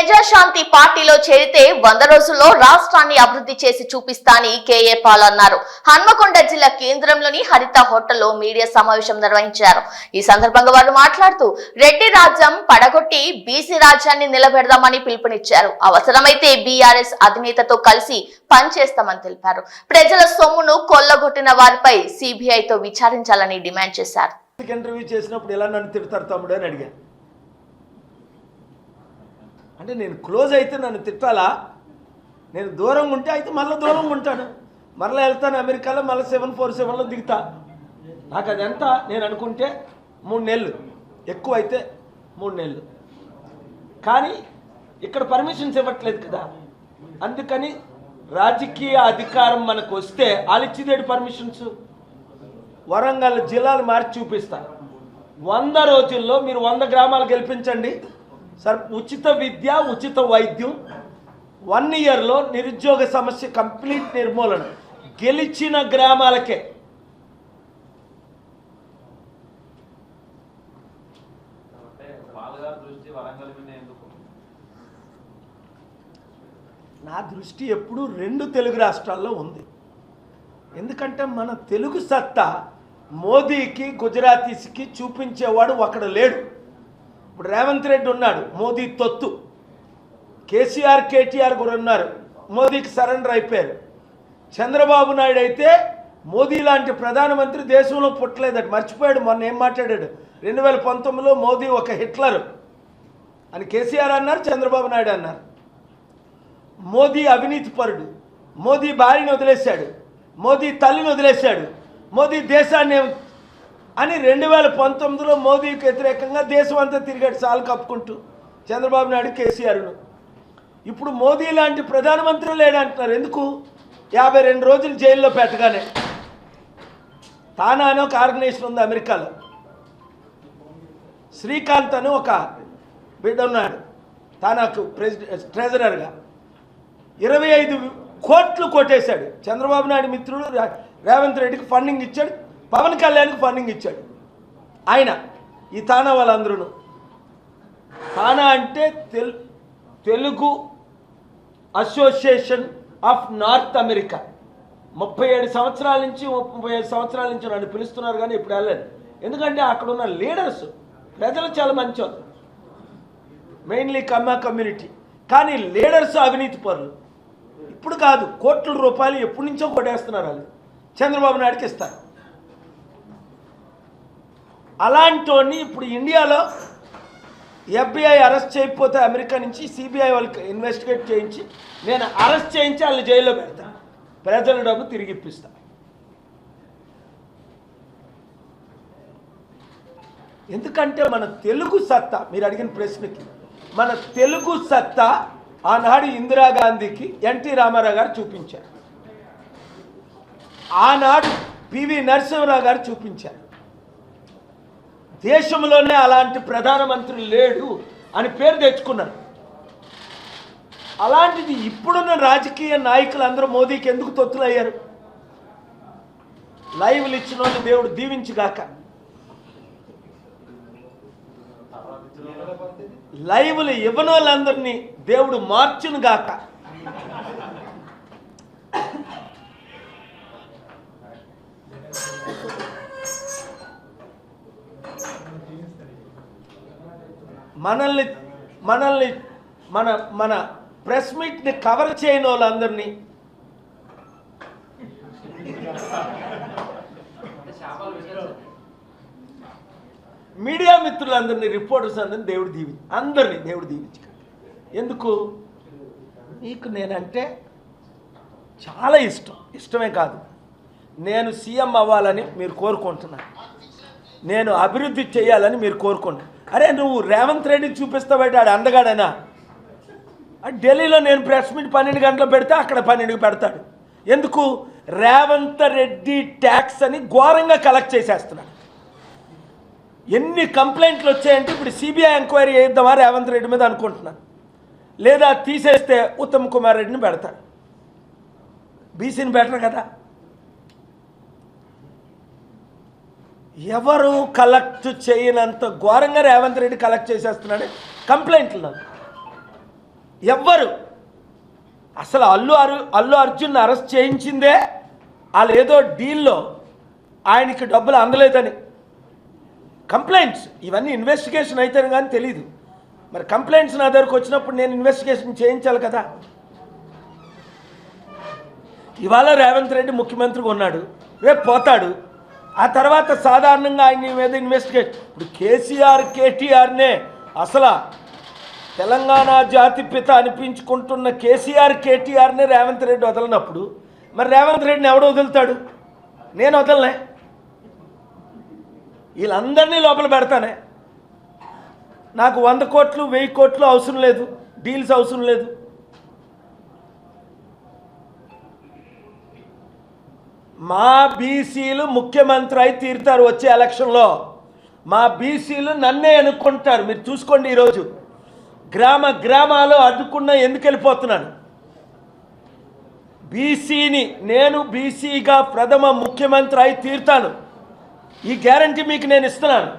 ప్రజాశాంతి పార్టీలో చేరితే 100 రోజుల్లో రాష్ట్రాన్ని అభివృద్ధి చేసి చూపిస్తానని కేఏ పాల్ అన్నారు. హన్మకొండ జిల్లా కేంద్రంలోని హరిత హోటల్లో మీడియా సమావేశం నిర్వహించారు. ఈ సందర్భంగా వారు మాట్లాడుతూ రెడ్డి రాజ్యం పడగొట్టి బీసీ రాజ్యాన్ని నిలబెడదామని పిలుపునిచ్చారు. అవసరమైతే బీఆర్ఎస్ అధినేతతో కలిసి పనిచేస్తామని తెలిపారు. ప్రజల సొమ్మును కొల్లగొట్టిన వారిపై సిబిఐతో విచారించాలని డిమాండ్ చేశారు. ఇంటర్వ్యూ చేసినప్పుడు ఎలా నన్ను తిడతారు తమ్ముడు అని అడిగాను. అంటే నేను క్లోజ్ అయితే నన్ను తిట్టాలా? నేను దూరంగా ఉంటే అయితే మళ్ళీ దూరంగా ఉంటాను, మళ్ళీ వెళ్తాను అమెరికాలో, మళ్ళీ 747లో దిగుతా. నాకు అది ఎంత నేను అనుకుంటే 3 నెలలు, ఎక్కువ అయితే 3 నెలలు. కానీ ఇక్కడ పర్మిషన్స్ ఇవ్వట్లేదు కదా, అందుకని రాజకీయ అధికారం మనకు వస్తే వాళ్ళు ఇచ్చిదేడు పర్మిషన్స్. వరంగల్ జిల్లాలు మార్చి చూపిస్తా. 100 రోజుల్లో మీరు 100 గ్రామాలు గెలిపించండి సార్, ఉచిత విద్య, ఉచిత వైద్యం. 1 ఇయర్లో నిరుద్యోగ సమస్య కంప్లీట్ నిర్మూలన గెలిచిన గ్రామాలకే. నా దృష్టి ఎప్పుడు 2 తెలుగు రాష్ట్రాల్లో ఉంది. ఎందుకంటే మన తెలుగు సత్తా మోదీకి, గుజరాతీస్కి చూపించేవాడు ఒకడు లేడు. ఇప్పుడు రేవంత్ రెడ్డి ఉన్నాడు, మోదీ తొత్తు. కేసీఆర్, కేటీఆర్ కూడా ఉన్నారు, మోదీకి సరెండర్ అయిపోయారు. చంద్రబాబు నాయుడు అయితే మోదీ లాంటి ప్రధానమంత్రి దేశంలో పుట్టలేదట, మర్చిపోయాడు. మొన్న ఏం మాట్లాడాడు, 2019లో మోదీ ఒక హిట్లర్ అని కేసీఆర్ అన్నారు, చంద్రబాబు నాయుడు అన్నారు. మోదీ అవినీతి పరుడు, మోదీ భార్యను వదిలేశాడు, మోదీ తల్లిని వదిలేశాడు, మోదీ దేశాన్ని అని 2019లో మోదీకి వ్యతిరేకంగా దేశం అంతా తిరిగాడు సాలు కప్పుకుంటూ, చంద్రబాబు నాయుడు, కేసీఆర్ను. ఇప్పుడు మోదీ లాంటి ప్రధానమంత్రి లేడంటున్నారు. ఎందుకు? 52 రోజులు జైల్లో పెట్టగానే. తానా అని ఒక ఆర్గనైజేషన్ ఉంది అమెరికాలో, శ్రీకాంత్ అని ఒక బిడ్డ ఉన్నాడు తానాకు ట్రెజరర్గా. 25 కోట్లు కొట్టేశాడు. చంద్రబాబు నాయుడు మిత్రుడు రేవంత్ రెడ్డికి ఫండింగ్ ఇచ్చాడు, పవన్ కళ్యాణ్కి ఫండింగ్ ఇచ్చాడు ఆయన. ఈ తానా వాళ్ళందరూ. తానా అంటే Telugu association of north America. 37 సంవత్సరాల నుంచి 35 సంవత్సరాల నుంచి నన్ను పిలుస్తున్నారు, కానీ ఇప్పుడు వెళ్ళలేదు. ఎందుకంటే అక్కడ ఉన్న లీడర్స్ ప్రజలు చాలా మంచివారు, మెయిన్లీ కమ్మా కమ్యూనిటీ. కానీ లీడర్స్ అవినీతి పరులు. ఇప్పుడు కాదు, కోట్ల రూపాయలు ఎప్పటి నుంచో కొట్టేస్తున్నారు వాళ్ళు, చంద్రబాబు నాయుడుకి ఇస్తారు. అలాంటి ఇప్పుడు ఇండియాలో FBI అరెస్ట్ చేయకపోతే అమెరికా నుంచి సిబిఐ వాళ్ళకి ఇన్వెస్టిగేట్ చేయించి నేను అరెస్ట్ చేయించి వాళ్ళు జైల్లో పెడతాను, ప్రజల డబ్బు తిరిగి ఇప్పిస్తా. ఎందుకంటే మన తెలుగు సత్తా, మీరు అడిగిన ప్రశ్నకి మన తెలుగు సత్తా ఆనాడు ఇందిరాగాంధీకి ఎన్టీ రామారావు గారు చూపించారు, ఆనాడు పివి నరసింహరావు గారు చూపించారు. దేశంలోనే అలాంటి ప్రధానమంత్రి లేడు అని పేరు తెచ్చుకున్నారు. అలాంటిది ఇప్పుడున్న రాజకీయ నాయకులు అందరూ మోదీకి ఎందుకు తొత్తులయ్యారు? లైవ్లు ఇచ్చిన వాళ్ళు దేవుడు దీవించుగాక, లైవ్లు ఇవ్వని వాళ్ళందరినీ దేవుడు మార్చును గాక. మనల్ని మన ప్రెస్ మీట్ని కవర్ చేయని వాళ్ళందరినీ, మీడియా మిత్రులందరినీ, రిపోర్టర్స్ అందరినీ దేవుడు దీవించు. ఎందుకు? మీకు నేనంటే చాలా ఇష్టమే కాదు, నేను సీఎం అవ్వాలని మీరు కోరుకుంటున్నాను, నేను అభివృద్ధి చేయాలని మీరు కోరుకుంటున్నారు. అరే నువ్వు రేవంత్ రెడ్డికి చూపిస్తాబట్టి ఆడు అందగాడనా? ఢిల్లీలో నేను ప్రెస్ మీట్ 12 గంటలు పెడితే అక్కడ 12కి పెడతాడు. ఎందుకు? రేవంత్ రెడ్డి ట్యాక్స్ అని ఘోరంగా కలెక్ట్ చేసేస్తున్నాడు. ఎన్ని కంప్లైంట్లు వచ్చాయంటే ఇప్పుడు సిబిఐ ఎంక్వైరీ చేద్దామా రేవంత్ రెడ్డి మీద అనుకుంటున్నాను, లేదా తీసేస్తే ఉత్తమ్ కుమార్ రెడ్డిని పెడతాడు, బీసీని బెటర్ కదా. ఎవరు కలెక్ట్ చేయనంత ఘోరంగా రేవంత్ రెడ్డి కలెక్ట్ చేసేస్తున్నాడు కంప్లైంట్లు. ఎవ్వరు అసలు అల్లు అర్జున్ అరెస్ట్ చేయించిందే వాళ్ళు ఏదో డీల్లో ఆయనకి డబ్బులు అందలేదని కంప్లైంట్స్, ఇవన్నీ ఇన్వెస్టిగేషన్ అయితేనే కానీ తెలీదు. మరి కంప్లైంట్స్ నా దగ్గరకు వచ్చినప్పుడు నేను ఇన్వెస్టిగేషన్ చేయించాలి కదా. ఇవాళ రేవంత్ రెడ్డి ముఖ్యమంత్రిగా ఉన్నాడు, రేపు పోతాడు. ఆ తర్వాత సాధారణంగా ఆయన మీద ఇన్వెస్టిగేషన్. ఇప్పుడు కేసీఆర్ కేటీఆర్నే అసలు తెలంగాణ జాతిపిత అనిపించుకుంటున్న కేసీఆర్ కేటీఆర్నే రేవంత్ రెడ్డి వదలనప్పుడు మరి రేవంత్ రెడ్డిని ఎవడు వదులుతాడు? నేను వదలనే, వీళ్ళందరినీ లోపల పెడతానే. నాకు 100 కోట్లు 1000 కోట్లు అవసరం లేదు, డీల్స్ అవసరం లేదు. మా బీసీలు ముఖ్యమంత్రి అయి తీరుతారు వచ్చే ఎలక్షన్లో. మా బీసీలు నన్నే ఎన్నుకుంటారు. మీరు చూసుకోండి, ఈరోజు గ్రామాలు అడ్డుకున్న ఎందుకు వెళ్ళిపోతున్నాను. బీసీని నేను బీసీగా ప్రథమ ముఖ్యమంత్రి అయి తీరుతాను. ఈ గ్యారంటీ మీకు నేను ఇస్తున్నాను.